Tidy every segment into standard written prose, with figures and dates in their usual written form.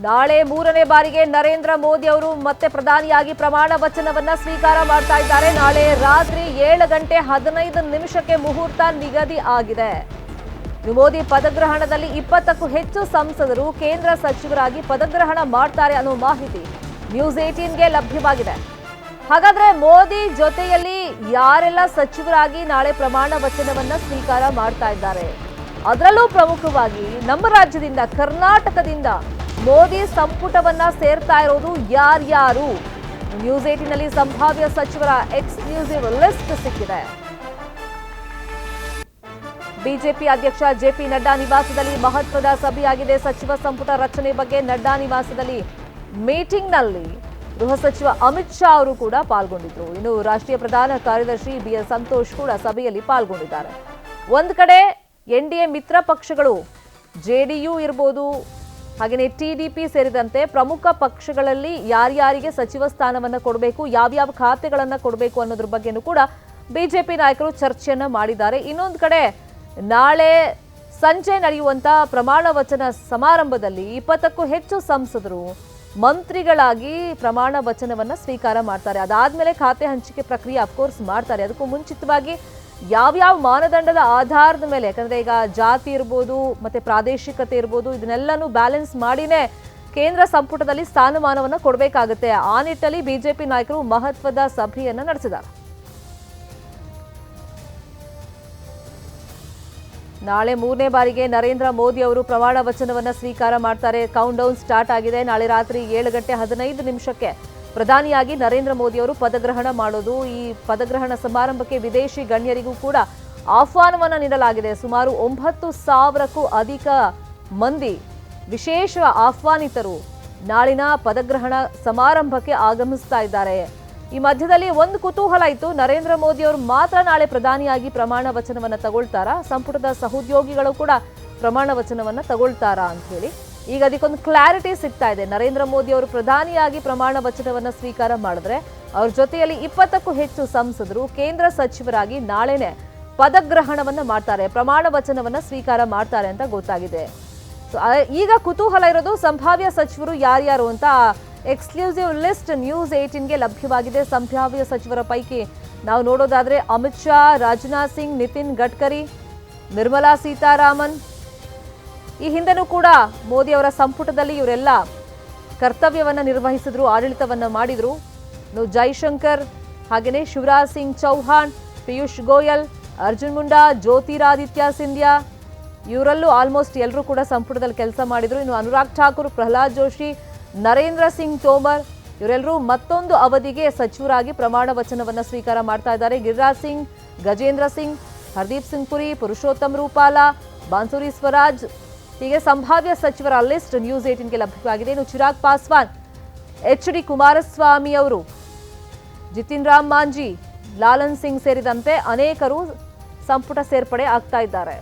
ನಾಳೆ ಮೂರನೇ ಬಾರಿಗೆ ನರೇಂದ್ರ ಮೋದಿ ಅವರು ಮತ್ತೆ ಪ್ರಧಾನಿಯಾಗಿ ಪ್ರಮಾಣ ವಚನವನ್ನ ಸ್ವೀಕಾರ ಮಾಡ್ತಾ ಇದ್ದಾರೆ. ನಾಳೆ ರಾತ್ರಿ 7:15 ಮುಹೂರ್ತ ನಿಗದಿ ಆಗಿದೆ. ಮೋದಿ ಪದಗ್ರಹಣದಲ್ಲಿ 20ಕ್ಕೂ ಹೆಚ್ಚು ಸಂಸದರು ಕೇಂದ್ರ ಸಚಿವರಾಗಿ ಪದಗ್ರಹಣ ಮಾಡ್ತಾರೆ ಅನ್ನೋ ಮಾಹಿತಿ ನ್ಯೂಸ್ 18ಗೆ ಲಭ್ಯವಾಗಿದೆ. ಹಾಗಾದ್ರೆ ಮೋದಿ ಜೊತೆಯಲ್ಲಿ ಯಾರೆಲ್ಲ ಸಚಿವರಾಗಿ ನಾಳೆ ಪ್ರಮಾಣ ವಚನವನ್ನ ಸ್ವೀಕಾರ ಮಾಡ್ತಾ ಇದ್ದಾರೆ? ಅದರಲ್ಲೂ ಪ್ರಮುಖವಾಗಿ ನಮ್ಮ ರಾಜ್ಯದಿಂದ ಕರ್ನಾಟಕದಿಂದ ಮೋದಿ ಸಂಪುಟವನ್ನ ಸೇರ್ತಾ ಇರೋದು ಯಾರ್ಯಾರು? ನ್ಯೂಸ್ 18ನಲ್ಲಿ ಸಂಭಾವ್ಯ ಸಚಿವರ ಎಕ್ಸ್ಕ್ಲೂಸಿವ್ ಲಿಸ್ಟ್ ಸಿಕ್ಕಿದೆ. ಬಿಜೆಪಿ ಅಧ್ಯಕ್ಷ ಜೆಪಿ ನಡ್ಡಾ ನಿವಾಸದಲ್ಲಿ ಮಹತ್ವದ ಸಭೆಯಾಗಿದೆ. ಸಚಿವ ಸಂಪುಟ ರಚನೆ ಬಗ್ಗೆ ನಡ್ಡಾ ನಿವಾಸದಲ್ಲಿ ಮೀಟಿಂಗ್ನಲ್ಲಿ ಗೃಹ ಸಚಿವ ಅಮಿತ್ ಶಾ ಅವರು ಕೂಡ ಪಾಲ್ಗೊಂಡಿದ್ರು. ಇನ್ನು ರಾಷ್ಟ್ರೀಯ ಪ್ರಧಾನ ಕಾರ್ಯದರ್ಶಿ ಬಿಎಲ್ ಸಂತೋಷ್ ಕೂಡ ಸಭೆಯಲ್ಲಿ ಪಾಲ್ಗೊಂಡಿದ್ದಾರೆ. ಒಂದು ಕಡೆ ಎನ್ಡಿಎ ಮಿತ್ರ ಪಕ್ಷಗಳು ಜೆಡಿಯು ಇರಬಹುದು, ಹಾಗೆಯೇ ಟಿಡಿಪಿ ಸೇರಿದಂತೆ ಪ್ರಮುಖ ಪಕ್ಷಗಳಲ್ಲಿ ಯಾರ್ಯಾರಿಗೆ ಸಚಿವ ಸ್ಥಾನವನ್ನು ಕೊಡಬೇಕು, ಯಾವ್ಯಾವ ಖಾತೆಗಳನ್ನ ಕೊಡಬೇಕು ಅನ್ನೋದ್ರ ಬಗ್ಗೆನೂ ಕೂಡ ಬಿಜೆಪಿ ನಾಯಕರು ಚರ್ಚೆಯನ್ನ ಮಾಡಿದ್ದಾರೆ. ಇನ್ನೊಂದು ಕಡೆ ನಾಳೆ ಸಂಜೆ ನಡೆಯುವಂತ ಪ್ರಮಾಣ ವಚನ ಸಮಾರಂಭದಲ್ಲಿ 20ಕ್ಕೂ ಹೆಚ್ಚು ಸಂಸದರು ಮಂತ್ರಿಗಳಾಗಿ ಪ್ರಮಾಣ ವಚನವನ್ನ ಸ್ವೀಕಾರ ಮಾಡ್ತಾರೆ. ಅದಾದ್ಮೇಲೆ ಖಾತೆ ಹಂಚಿಕೆ ಪ್ರಕ್ರಿಯೆ ಅಫ್ಕೋರ್ಸ್ ಮಾಡ್ತಾರೆ. ಅದಕ್ಕೂ ಮುಂಚಿತವಾಗಿ ಯಾವ್ಯಾವ ಮಾನದಂಡದ ಆಧಾರದ ಮೇಲೆ, ಯಾಕಂದ್ರೆ ಈಗ ಜಾತಿ ಇರ್ಬೋದು ಮತ್ತೆ ಪ್ರಾದೇಶಿಕತೆ ಇರ್ಬೋದು, ಇದನ್ನೆಲ್ಲನೂ ಬ್ಯಾಲೆನ್ಸ್ ಮಾಡಿನೇ ಕೇಂದ್ರ ಸಂಪುಟದಲ್ಲಿ ಸ್ಥಾನಮಾನವನ್ನ ಕೊಡಬೇಕಾಗುತ್ತೆ. ಆ ನಿಟ್ಟಲ್ಲಿ ಬಿಜೆಪಿ ನಾಯಕರು ಮಹತ್ವದ ಸಭೆಯನ್ನ ನಡೆಸಿದ್ದಾರೆ. ನಾಳೆ ಮೂರನೇ ಬಾರಿಗೆ ನರೇಂದ್ರ ಮೋದಿ ಅವರು ಪ್ರಮಾಣ ವಚನವನ್ನ ಸ್ವೀಕಾರ ಮಾಡ್ತಾರೆ. ಕೌಂಟ್ ಡೌನ್ ಸ್ಟಾರ್ಟ್ ಆಗಿದೆ. ನಾಳೆ ರಾತ್ರಿ 7:15 ಪ್ರಧಾನಿಯಾಗಿ ನರೇಂದ್ರ ಮೋದಿ ಅವರು ಪದಗ್ರಹಣ ಮಾಡೋದು. ಈ ಪದಗ್ರಹಣ ಸಮಾರಂಭಕ್ಕೆ ವಿದೇಶಿ ಗಣ್ಯರಿಗೂ ಕೂಡ ಆಹ್ವಾನವನ್ನ ನೀಡಲಾಗಿದೆ. ಸುಮಾರು 9,000ಕ್ಕೂ ಅಧಿಕ ಮಂದಿ ವಿಶೇಷ ಆಹ್ವಾನಿತರು ನಾಳಿನ ಪದಗ್ರಹಣ ಸಮಾರಂಭಕ್ಕೆ ಆಗಮಿಸ್ತಾ ಇದ್ದಾರೆ. ಈ ಮಧ್ಯದಲ್ಲಿ ಒಂದು ಕುತೂಹಲ ಇತ್ತು, ನರೇಂದ್ರ ಮೋದಿ ಅವರು ಮಾತ್ರ ನಾಳೆ ಪ್ರಧಾನಿಯಾಗಿ ಪ್ರಮಾಣ ವಚನವನ್ನ ತಗೊಳ್ತಾರಾ, ಸಂಪುಟದ ಸಹೋದ್ಯೋಗಿಗಳು ಕೂಡ ಪ್ರಮಾಣ ವಚನವನ್ನ ತಗೊಳ್ತಾರಾ ಅಂತ ಹೇಳಿ ಈಗ ಅದಕ್ಕೊಂದು ಕ್ಲಾರಿಟಿ ಸಿಗ್ತಾ ಇದೆ. ನರೇಂದ್ರ ಮೋದಿ ಅವರು ಪ್ರಧಾನಿಯಾಗಿ ಪ್ರಮಾಣ ವಚನವನ್ನ ಸ್ವೀಕಾರ ಮಾಡಿದ್ರೆ ಅವ್ರ ಜೊತೆಯಲ್ಲಿ 20ಕ್ಕೂ ಹೆಚ್ಚು ಸಂಸದರು ಕೇಂದ್ರ ಸಚಿವರಾಗಿ ನಾಳೆನೆ ಪದಗ್ರಹಣವನ್ನ ಮಾಡ್ತಾರೆ, ಪ್ರಮಾಣ ವಚನವನ್ನ ಸ್ವೀಕಾರ ಮಾಡ್ತಾರೆ ಅಂತ ಗೊತ್ತಾಗಿದೆ. ಈಗ ಕುತೂಹಲ ಇರೋದು ಸಂಭಾವ್ಯ ಸಚಿವರು ಯಾರ್ಯಾರು ಅಂತ. ಎಕ್ಸ್ಕ್ಲೂಸಿವ್ ಲಿಸ್ಟ್ ನ್ಯೂಸ್ 18ಗೆ ಲಭ್ಯವಾಗಿದೆ. ಸಂಭಾವ್ಯ ಸಚಿವರ ಪೈಕಿ ನಾವು ನೋಡೋದಾದ್ರೆ ಅಮಿತ್ ಶಾ, ರಾಜನಾಥ್ ಸಿಂಗ್, ನಿತಿನ್ ಗಡ್ಕರಿ, ನಿರ್ಮಲಾ ಸೀತಾರಾಮನ್. ಈ ಹಿಂದೆನೂ ಕೂಡ ಮೋದಿ ಅವರ ಸಂಪುಟದಲ್ಲಿ ಇವರೆಲ್ಲ ಕರ್ತವ್ಯವನ್ನ ನಿರ್ವಹಿಸಿದ್ರು, ಆಡಳಿತವನ್ನ ಮಾಡಿದ್ರು. ಜೈಶಂಕರ್, ಹಾಗೆಯೇ ಶಿವರಾಜ್ ಸಿಂಗ್ ಚೌಹಾಣ್, ಪಿಯೂಷ್ ಗೋಯಲ್, ಅರ್ಜುನ್ ಮುಂಡಾ, ಜ್ಯೋತಿರಾದಿತ್ಯ ಸಿಂಧ್ಯಾ, ಇವರಲ್ಲೂ ಆಲ್ಮೋಸ್ಟ್ ಎಲ್ಲರೂ ಕೂಡ ಸಂಪುಟದಲ್ಲಿ ಕೆಲಸ ಮಾಡಿದ್ರು. ಇನ್ನು ಅನುರಾಗ್ ಠಾಕೂರ್, ಪ್ರಹ್ಲಾದ್ ಜೋಶಿ, ನರೇಂದ್ರ ಸಿಂಗ್ ತೋಮರ್ ಇವರೆಲ್ಲರೂ ಮತ್ತೊಂದು ಅವಧಿಗೆ ಸಚಿವರಾಗಿ ಪ್ರಮಾಣ ವಚನವನ್ನ ಸ್ವೀಕಾರ ಮಾಡ್ತಾ ಇದ್ದಾರೆ. ಗಿರಿರಾಜ್ ಸಿಂಗ್, ಗಜೇಂದ್ರ ಸಿಂಗ್, ಹರ್ದೀಪ್ ಸಿಂಗ್ ಪುರಿ, ಪುರುಷೋತ್ತಮ್ ರೂಪಾಲಾ, ಬಾನ್ಸುರಿ ಸ್ವರಾಜ್, ಹೀಗೆ ಸಂಭಾವ್ಯ ಸಚಿವರ ಲಿಸ್ಟ್ ನ್ಯೂಸ್ 18ಗೆ ಲಭ್ಯವಾಗಿದೆ. ಇನ್ನು ಚಿರಾಗ್ ಪಾಸ್ವಾನ್, ಎಚ್.ಡಿ. ಕುಮಾರಸ್ವಾಮಿ ಅವರು, ಜಿತಿನ್ ರಾಮ್ ಮಾಂಜಿ, ಲಾಲನ್ ಸಿಂಗ್ ಸೇರಿದಂತೆ ಅನೇಕರು ಸಂಪುಟ ಸೇರ್ಪಡೆ ಆಗ್ತಾ ಇದ್ದಾರೆ.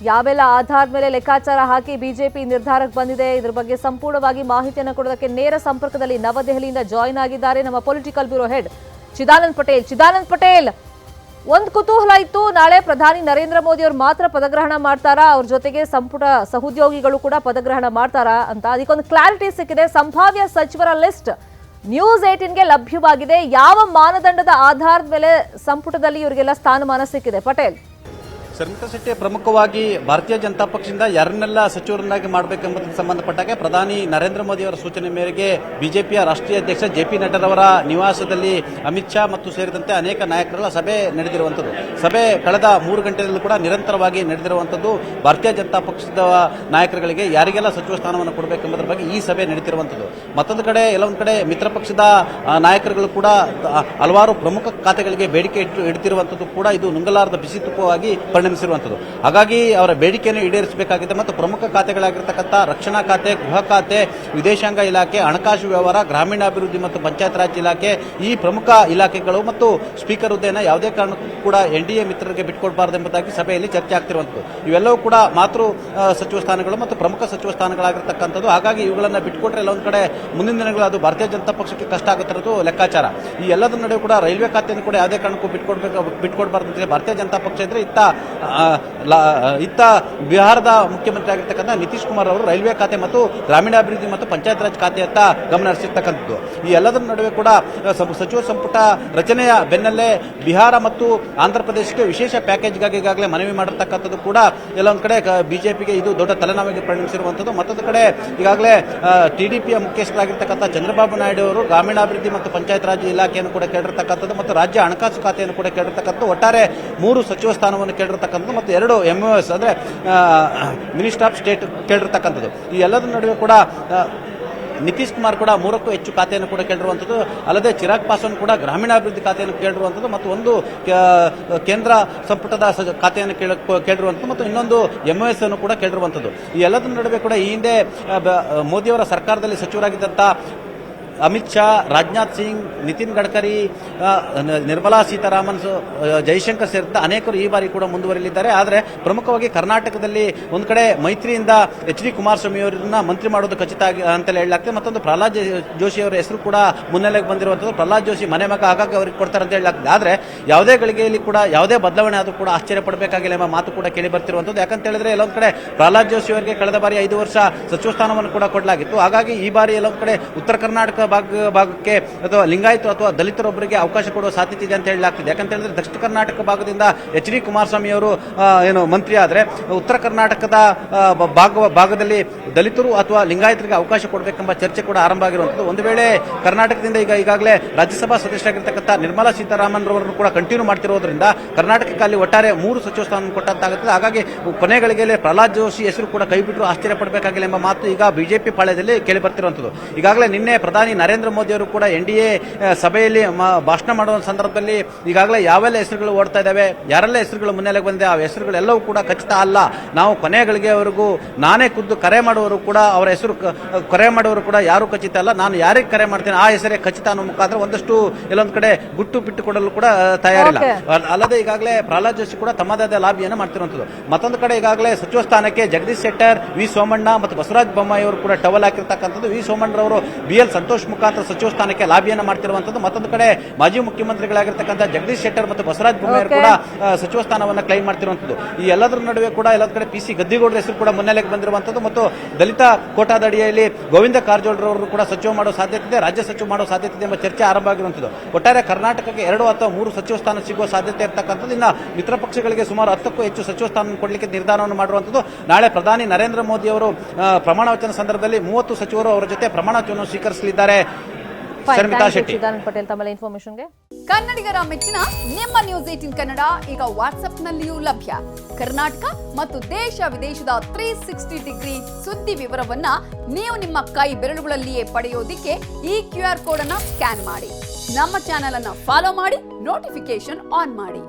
ಯಾವೆಲ್ಲ ಆಧಾರದ ಮೇಲೆ ಲೆಕ್ಕಾಚಾರ ಹಾಕಿ ಬಿಜೆಪಿ ನಿರ್ಧಾರಕ್ಕೆ ಬಂದಿದೆ, ಇದ್ರ ಬಗ್ಗೆ ಸಂಪೂರ್ಣವಾಗಿ ಮಾಹಿತಿಯನ್ನು ಕೊಡೋದಕ್ಕೆ ನೇರ ಸಂಪರ್ಕದಲ್ಲಿ ನವದೆಹಲಿಯಿಂದ ಜಾಯಿನ್ ಆಗಿದ್ದಾರೆ ನಮ್ಮ political bureau head Chidanand Patel. Chidanand Patel, ಒಂದು ಕುತೂಹಲ ಇತ್ತು, ನಾಳೆ ಪ್ರಧಾನಿ ನರೇಂದ್ರ ಮೋದಿ ಅವರು ಮಾತ್ರ ಪದಗ್ರಹಣ ಮಾಡ್ತಾರಾ, ಅವ್ರ ಜೊತೆಗೆ ಸಂಪುಟ ಸಹೋದ್ಯೋಗಿಗಳು ಕೂಡ ಪದಗ್ರಹಣ ಮಾಡ್ತಾರಾ ಅಂತ. ಅದಕ್ಕೊಂದು ಕ್ಲಾರಿಟಿ ಸಿಕ್ಕಿದೆ. ಸಂಭಾವ್ಯ ಸಚಿವರ ಲಿಸ್ಟ್ ನ್ಯೂಸ್ 18ಗೆ ಲಭ್ಯವಾಗಿದೆ. ಯಾವ ಮಾನದಂಡದ ಆಧಾರದ ಮೇಲೆ ಸಂಪುಟದಲ್ಲಿ ಇವರಿಗೆಲ್ಲ ಸ್ಥಾನಮಾನ ಸಿಕ್ಕಿದೆ ಪಟೇಲ್? ಶರ್ಮಿಳಾ ಶೆಟ್ಟಿ, ಪ್ರಮುಖವಾಗಿ ಭಾರತೀಯ ಜನತಾ ಪಕ್ಷದಿಂದ ಯಾರನ್ನೆಲ್ಲ ಸಚಿವರನ್ನಾಗಿ ಮಾಡಬೇಕೆಂಬುದಕ್ಕೆ ಸಂಬಂಧಪಟ್ಟಾಗೆ ಪ್ರಧಾನಿ ನರೇಂದ್ರ ಮೋದಿ ಅವರ ಸೂಚನೆ ಮೇರೆಗೆ ಬಿಜೆಪಿಯ ರಾಷ್ಟ್ರೀಯ ಅಧ್ಯಕ್ಷ ಜೆಪಿ ನಡ್ಡಾರವರ ನಿವಾಸದಲ್ಲಿ ಅಮಿತ್ ಶಾ ಮತ್ತು ಸೇರಿದಂತೆ ಅನೇಕ ನಾಯಕರೆಲ್ಲ ಸಭೆ ನಡೆದಿರುವಂಥದ್ದು. ಸಭೆ ಕಳೆದ 3 ಗಂಟೆಯಲ್ಲೂ ಕೂಡ ನಿರಂತರವಾಗಿ ನಡೆದಿರುವಂಥದ್ದು. ಭಾರತೀಯ ಜನತಾ ಪಕ್ಷದ ನಾಯಕರುಗಳಿಗೆ ಯಾರಿಗೆಲ್ಲ ಸಚಿವ ಸ್ಥಾನವನ್ನು ಕೊಡಬೇಕೆಂಬುದರ ಬಗ್ಗೆ ಈ ಸಭೆ ನಡೀತಿರುವಂಥದ್ದು. ಮತ್ತೊಂದು ಕಡೆ ಎಲ್ಲೊಂದು ಕಡೆ ಮಿತ್ರ ಪಕ್ಷದ ನಾಯಕರುಗಳು ಕೂಡ ಹಲವಾರು ಪ್ರಮುಖ ಖಾತೆಗಳಿಗೆ ಬೇಡಿಕೆ ಇಡ್ತಿರುವಂಥದ್ದು ಕೂಡ ಇದು ನುಂಗಲಾರದ ಬಿಸಿ ತುಪ್ಪವಾಗಿ ಪರಿಣಮಿಸಿರುವಂಥದ್ದು. ಹಾಗಾಗಿ ಅವರ ಬೇಡಿಕೆಯನ್ನು ಈಡೇರಿಸಬೇಕಾಗಿದೆ ಮತ್ತು ಪ್ರಮುಖ ಖಾತೆಗಳಾಗಿರ್ತಕ್ಕಂಥ ರಕ್ಷಣಾ ಖಾತೆ, ಗೃಹ ಖಾತೆ, ವಿದೇಶಾಂಗ ಇಲಾಖೆ, ಹಣಕಾಸು ವ್ಯವಹಾರ, ಗ್ರಾಮೀಣಾಭಿವೃದ್ಧಿ ಮತ್ತು ಪಂಚಾಯತ್ ಇಲಾಖೆ, ಈ ಪ್ರಮುಖ ಇಲಾಖೆಗಳು ಮತ್ತು ಸ್ಪೀಕರ್ ಹುದ್ದೆಯನ್ನು ಯಾವುದೇ ಕಾರಣಕ್ಕೂ ಕೂಡ ಎನ್ಡಿಎ ಮಿತ್ರರಿಗೆ ಬಿಟ್ಟುಕೊಡಬಾರದು ಎಂಬುದಾಗಿ ಸಭೆಯಲ್ಲಿ ಚರ್ಚೆ ಆಗ್ತಿರುವಂಥದ್ದು. ಇವೆಲ್ಲವೂ ಕೂಡ ಮಾತೃ ಸಚಿವ ಸ್ಥಾನಗಳು ಮತ್ತು ಪ್ರಮುಖ ಸಚಿವ ಸ್ಥಾನಗಳಾಗಿರ್ತಕ್ಕಂಥದ್ದು. ಹಾಗಾಗಿ ಇವುಗಳನ್ನು ಬಿಟ್ಟು ಬಿಟ್ಕೊಟ್ರೆ ಎಲ್ಲ ಒಂದು ಕಡೆ ಮುಂದಿನ ದಿನಗಳು ಅದು ಭಾರತೀಯ ಜನತಾ ಪಕ್ಷಕ್ಕೆ ಕಷ್ಟ ಆಗುತ್ತಿರೋದು ಲೆಕ್ಕಾಚಾರ. ಈ ಎಲ್ಲದರ ನಡುವೆ ಕೂಡ ರೈಲ್ವೆ ಖಾತೆಯನ್ನು ಕೂಡ ಯಾವುದೇ ಕಾರಣಕ್ಕೂ ಬಿಟ್ಕೊಡ್ಬಾರ್ದು ಅಂತೇಳಿ ಭಾರತೀಯ ಜನತಾ ಪಕ್ಷ ಇದ್ರೆ ಇತ್ತ ಬಿಹಾರದ ಮುಖ್ಯಮಂತ್ರಿ ಆಗಿರ್ತಕ್ಕಂಥ ನಿತೀಶ್ ಕುಮಾರ್ ಅವರು ರೈಲ್ವೆ ಖಾತೆ ಮತ್ತು ಗ್ರಾಮೀಣಾಭಿವೃದ್ಧಿ ಮತ್ತು ಪಂಚಾಯತ್ ರಾಜ್ ಖಾತೆಯತ್ತ ಗಮನ ಹರಿಸಿರ್ತಕ್ಕಂಥದ್ದು. ಈ ಎಲ್ಲದರ ನಡುವೆ ಕೂಡ ಸಚಿವ ಸಂಪುಟ ರಚನೆಯ ಬೆನ್ನಲ್ಲೇ ಬಿಹಾರ ಮತ್ತು ಆಂಧ್ರ ಪ್ರದೇಶಕ್ಕೆ ವಿಶೇಷ ಪ್ಯಾಕೇಜ್ಗಾಗಿ ಈಗಾಗಲೇ ಮನವಿ ಮಾಡಿರ್ತಕ್ಕಂಥದ್ದು ಕೂಡ ಎಲ್ಲೊಂದು ಕಡೆ ಬಿಜೆಪಿಗೆ ಇದು ದೊಡ್ಡ ತಲೆನೋವಿಗೆ ಪರಿಣಮಿಸಿರುವಂಥದ್ದು. ಮತ್ತೊಂದು ಕಡೆ ಈಗಾಗಲೇ ಟಿಡಿಪಿಯ ಮುಖ್ಯಸ್ಥರಾಗಿರ್ತಕ್ಕಂಥ ಚಂದ್ರಬಾಬು ನಾಯ್ಡು ಅವರು ಗ್ರಾಮೀಣಾಭಿವೃದ್ಧಿ ಮತ್ತು ಪಂಚಾಯತ್ ರಾಜ್ ಇಲಾಖೆಯನ್ನು ಕೂಡ ಕೇಳಿರ್ತಕ್ಕಂಥದ್ದು ಮತ್ತು ರಾಜ್ಯ ಹಣಕಾಸು ಖಾತೆಯನ್ನು ಕೂಡ ಕೇಳಿರ್ತಕ್ಕಂಥದ್ದು. ಒಟ್ಟಾರೆ 3 ಸಚಿವ ಸ್ಥಾನವನ್ನು ಕೇಳಿರ್ತಕ್ಕಂಥದ್ದು ಮತ್ತು 2 MOS ಅಂದರೆ ಮಿನಿಸ್ಟರ್ ಆಫ್ ಸ್ಟೇಟ್ ಕೇಳಿರ್ತಕ್ಕಂಥದ್ದು. ಈ ಎಲ್ಲದರ ನಡುವೆ ಕೂಡ ನಿತೀಶ್ ಕುಮಾರ್ ಕೂಡ 3ಕ್ಕೂ ಹೆಚ್ಚು ಖಾತೆಯನ್ನು ಕೂಡ ಕೇಳಿರುವಂಥದ್ದು. ಅಲ್ಲದೆ ಚಿರಾಗ್ ಪಾಸ್ವಾನ್ ಕೂಡ ಗ್ರಾಮೀಣಾಭಿವೃದ್ಧಿ ಖಾತೆಯನ್ನು ಕೇಳಿರುವಂಥದ್ದು ಮತ್ತು ಒಂದು ಕೇಂದ್ರ ಸಂಪುಟದ ಖಾತೆಯನ್ನು ಕೇಳಿರುವಂಥದ್ದು ಮತ್ತು ಇನ್ನೊಂದು MOS ಅನ್ನು ಕೂಡ ಕೇಳಿರುವಂಥದ್ದು. ಈ ಎಲ್ಲದರ ನಡುವೆ ಕೂಡ ಈ ಹಿಂದೆ ಮೋದಿಯವರ ಸರ್ಕಾರದಲ್ಲಿ ಸಚಿವರಾಗಿದ್ದಂಥ ಅಮಿತ್ ಶಾ, ರಾಜನಾಥ್ ಸಿಂಗ್, ನಿತಿನ್ ಗಡ್ಕರಿ, ನಿರ್ಮಲಾ ಸೀತಾರಾಮನ್, ಜೈಶಂಕರ್ ಸೇರಿದಂತೆ ಅನೇಕರು ಈ ಬಾರಿ ಕೂಡ ಮುಂದುವರಿಯಲಿದ್ದಾರೆ. ಆದರೆ ಪ್ರಮುಖವಾಗಿ ಕರ್ನಾಟಕದಲ್ಲಿ ಒಂದು ಕಡೆ ಮೈತ್ರಿಯಿಂದ HD ಕುಮಾರಸ್ವಾಮಿ ಅವರನ್ನ ಮಂತ್ರಿ ಮಾಡೋದು ಖಚಿತ ಅಂತಲೇ ಹೇಳಲಾಗ್ತದೆ. ಮತ್ತೊಂದು ಪ್ರಹ್ಲಾದ್ ಜೋಶಿ ಅವರ ಹೆಸರು ಕೂಡ ಮುನ್ನೆಲೆಗೆ ಬಂದಿರುವಂಥದ್ದು. ಪ್ರಹ್ಲಾದ್ ಜೋಶಿ ಮನೆ ಮಗ ಆಗಾಗ ಅವರಿಗೆ ಕೊಡ್ತಾರೆ ಅಂತ ಹೇಳಲಾಗ್ತದೆ. ಆದರೆ ಯಾವುದೇ ಗಳಿಗೆಯಲ್ಲಿ ಕೂಡ ಯಾವುದೇ ಬದಲಾವಣೆ ಆದರೂ ಕೂಡ ಆಶ್ಚರ್ಯ ಪಡಬೇಕಾಗಿಲ್ಲ ಎಂಬ ಮಾತು ಕೂಡ ಕೇಳಿ ಬರ್ತಿರುವಂಥದ್ದು. ಯಾಕಂತ ಹೇಳಿದ್ರೆ ಎಲ್ಲೊಂದು ಕಡೆ ಪ್ರಹ್ಲಾದ್ ಜೋಶಿ ಅವರಿಗೆ ಕಳೆದ ಬಾರಿ 5 ವರ್ಷ ಸಚಿವ ಸ್ಥಾನವನ್ನು ಕೂಡ ಕೊಡಲಾಗಿತ್ತು. ಹಾಗಾಗಿ ಈ ಬಾರಿ ಎಲ್ಲೊಂದು ಕಡೆ ಉತ್ತರ ಕರ್ನಾಟಕ ಭಾಗಕ್ಕೆ ಅಥವಾ ಲಿಂಗಾಯತ ಅಥವಾ ದಲಿತರೊಬ್ಬರಿಗೆ ಅವಕಾಶ ಕೊಡುವ ಸಾಧ್ಯತೆ ಇದೆ ಅಂತ ಹೇಳಲಾಗ್ತಿದೆ. ಯಾಕಂತ ಹೇಳಿದ್ರೆ ದಕ್ಷಿಣ ಕರ್ನಾಟಕ ಭಾಗದಿಂದ HD ಕುಮಾರಸ್ವಾಮಿ ಅವರು ಮಂತ್ರಿ ಆದರೆ ಉತ್ತರ ಕರ್ನಾಟಕದ ಭಾಗದಲ್ಲಿ ದಲಿತರು ಅಥವಾ ಲಿಂಗಾಯತರಿಗೆ ಅವಕಾಶ ಕೊಡಬೇಕೆಂಬ ಚರ್ಚೆ ಕೂಡ ಆರಂಭ ಆಗಿರುವಂಥದ್ದು. ಒಂದು ವೇಳೆ ಕರ್ನಾಟಕದಿಂದ ಈಗಾಗಲೇ ರಾಜ್ಯಸಭಾ ಸದಸ್ಯರಾಗಿರ್ತಕ್ಕಂಥ ನಿರ್ಮಲಾ ಸೀತಾರಾಮನ್ ರವರನ್ನು ಕೂಡ ಕಂಟಿನ್ಯೂ ಮಾಡ್ತಿರೋದ್ರಿಂದ ಕರ್ನಾಟಕಕ್ಕೆ ಅಲ್ಲಿ ಒಟ್ಟಾರೆ 3 ಸಚಿವ ಸ್ಥಾನ ಕೊಟ್ಟಂತಾಗುತ್ತದೆ. ಹಾಗಾಗಿ ಕೊನೆ ಗಳಿಗೆಯಲ್ಲಿ ಪ್ರಹ್ಲಾದ್ ಜೋಶಿ ಹೆಸರು ಕೂಡ ಕೈಬಿಟ್ಟರು ಆಶ್ಚರ್ಯ ಪಡಬೇಕಾಗಿಲ್ಲ ಎಂಬ ಮಾತು ಈಗ ಬಿಜೆಪಿ ಪಾಳ್ಯದಲ್ಲಿ ಕೇಳಿ ಬರ್ತಿರುವಂಥದ್ದು. ಈಗಾಗಲೇ ನಿನ್ನೆ ಪ್ರಧಾನಿ ನರೇಂದ್ರ ಮೋದಿ ಅವರು ಕೂಡ NDA ಸಭೆಯಲ್ಲಿ ಭಾಷಣ ಮಾಡುವ ಸಂದರ್ಭದಲ್ಲಿ ಈಗಾಗಲೇ ಯಾವೆಲ್ಲ ಹೆಸರುಗಳು ಓಡ್ತಾ ಇದ್ದಾವೆ, ಯಾರೆಲ್ಲ ಹೆಸರುಗಳು ಮುನ್ನೆಲೆಗೆ ಬಂದಿದೆ, ಆ ಹೆಸರುಗಳೆಲ್ಲವೂ ಕೂಡ ಖಚಿತ ಅಲ್ಲ. ನಾವು ಕೊನೆಗಳಿಗೆವರೆಗೂ ನಾನೇ ಖುದ್ದು ಕರೆ ಮಾಡುವವರು ಕೂಡ ಅವರ ಹೆಸರು ಕರೆ ಮಾಡುವವರು ಕೂಡ ಯಾರು ಖಚಿತ ಅಲ್ಲ, ನಾನು ಯಾರಿಗೆ ಕರೆ ಮಾಡ್ತೇನೆ ಆ ಹೆಸರೇ ಖಚಿತ ಅನ್ನೋ ಮುಖಾಂತರ ಒಂದಷ್ಟು ಎಲ್ಲೊಂದು ಕಡೆ ಗುಟ್ಟು ಬಿಟ್ಟು ಕೊಡಲು ಕೂಡ ತಯಾರಿಲ್ಲ. ಅಲ್ಲದೆ ಈಗಾಗಲೇ ಪ್ರಹ್ಲಾದ್ ಜೋಶಿ ಕೂಡ ತಮ್ಮದಾದ ಲಾಬಿಯನ್ನು ಮಾಡ್ತಿರುವಂಥದ್ದು. ಮತ್ತೊಂದು ಕಡೆ ಈಗಾಗಲೇ ಸಚಿವ ಸ್ಥಾನಕ್ಕೆ ಜಗದೀಶ್ ಶೆಟ್ಟರ್, ವಿ ಸೋಮಣ್ಣ ಮತ್ತು ಬಸವರಾಜ ಬೊಮ್ಮಾಯಿ ಅವರು ಕೂಡ ಟವಲ್ ಹಾಕಿರ್ತಕ್ಕಂಥದ್ದು. ವಿ ಸೋಮಣ್ಣರವರು BL ಸಂತೋಷ್ ಮುಖಾಂತರ ಸಚಿವ ಸ್ಥಾನಕ್ಕೆ ಲಾಬಿಯನ್ನು ಮಾಡ್ತಿರುವಂಥದ್ದು. ಮತ್ತೊಂದು ಕಡೆ ಮಾಜಿ ಮುಖ್ಯಮಂತ್ರಿಗಳಾಗಿರ್ತಕ್ಕಂಥ ಜಗದೀಶ್ ಶೆಟ್ಟರ್ ಮತ್ತು ಬಸವರಾಜ ಬೊಮ್ಮಾಯಿ ಕೂಡ ಸಚಿವ ಸ್ಥಾನವನ್ನು ಕ್ಲೈಮ್ ಮಾಡ್ತಿರುವಂಥದ್ದು. ಈ ಎಲ್ಲದರ ನಡುವೆ ಕೂಡ ಎಲ್ಲೊಂದು ಕಡೆ PC ಗದ್ದಿಗೌಡರ ಹೆಸರು ಕೂಡ ಮುನ್ನೆಲೆಗೆ ಬಂದಿರುವಂಥದ್ದು ಮತ್ತು ದಲಿತ ಕೋಟಾದ ಅಡಿಯಲ್ಲಿ ಗೋವಿಂದ ಕಾರಜೋಳರವರು ಕೂಡ ಸಚಿವ ಮಾಡೋ ಸಾಧ್ಯತೆ ಇದೆ, ರಾಜ್ಯ ಸಚಿವ ಮಾಡೋ ಸಾಧ್ಯತೆ ಇದೆ ಎಂಬ ಚರ್ಚೆ ಆರಂಭ ಆಗಿರುವಂಥದ್ದು. ಒಟ್ಟಾರೆ ಕರ್ನಾಟಕಕ್ಕೆ 2 ಅಥವಾ 3 ಸಚಿವ ಸ್ಥಾನ ಸಿಗುವ ಸಾಧ್ಯತೆ ಇರತಕ್ಕಂಥದ್ದು. ಇನ್ನು ಮಿತ್ರ ಪಕ್ಷಗಳಿಗೆ ಸುಮಾರು 10ಕ್ಕೂ ಹೆಚ್ಚು ಸಚಿವ ಸ್ಥಾನ ಕೊಡಲಿಕ್ಕೆ ನಿರ್ಧಾರವನ್ನು ಮಾಡಿರುವಂಥದ್ದು. ನಾಳೆ ಪ್ರಧಾನಿ ನರೇಂದ್ರ ಮೋದಿ ಅವರು ಪ್ರಮಾಣ ವಚನ ಸಂದರ್ಭದಲ್ಲಿ 30 ಸಚಿವರು ಅವರ ಜೊತೆ ಪ್ರಮಾಣ ವಚನವನ್ನು ಸ್ವೀಕರಿಸಲಿದ್ದಾರೆ. ಪಟೇಲ್ ತಮ್ಮ ಇನ್ಫಾರ್ಮೇಶನ್ಗೆ. ಕನ್ನಡಿಗರ ಮೆಚ್ಚಿನ ನಿಮ್ಮ ನ್ಯೂಸ್ 18 ಕನ್ನಡ ಈಗ ವಾಟ್ಸ್ಆಪ್ನಲ್ಲಿಯೂ ಲಭ್ಯ. ಕರ್ನಾಟಕ ಮತ್ತು ದೇಶ ವಿದೇಶದ 360 ಡಿಗ್ರಿ ಸುದ್ದಿ ವಿವರವನ್ನ ನೀವು ನಿಮ್ಮ ಕೈ ಬೆರಳುಗಳಲ್ಲಿಯೇ ಪಡೆಯೋದಿಕ್ಕೆ ಈ QR ಕೋಡ್ ಅನ್ನ ಸ್ಕ್ಯಾನ್ ಮಾಡಿ. ನಮ್ಮ ಚಾನೆಲ್ ಅನ್ನ ಫಾಲೋ ಮಾಡಿ, ನೋಟಿಫಿಕೇಶನ್ ಆನ್ ಮಾಡಿ.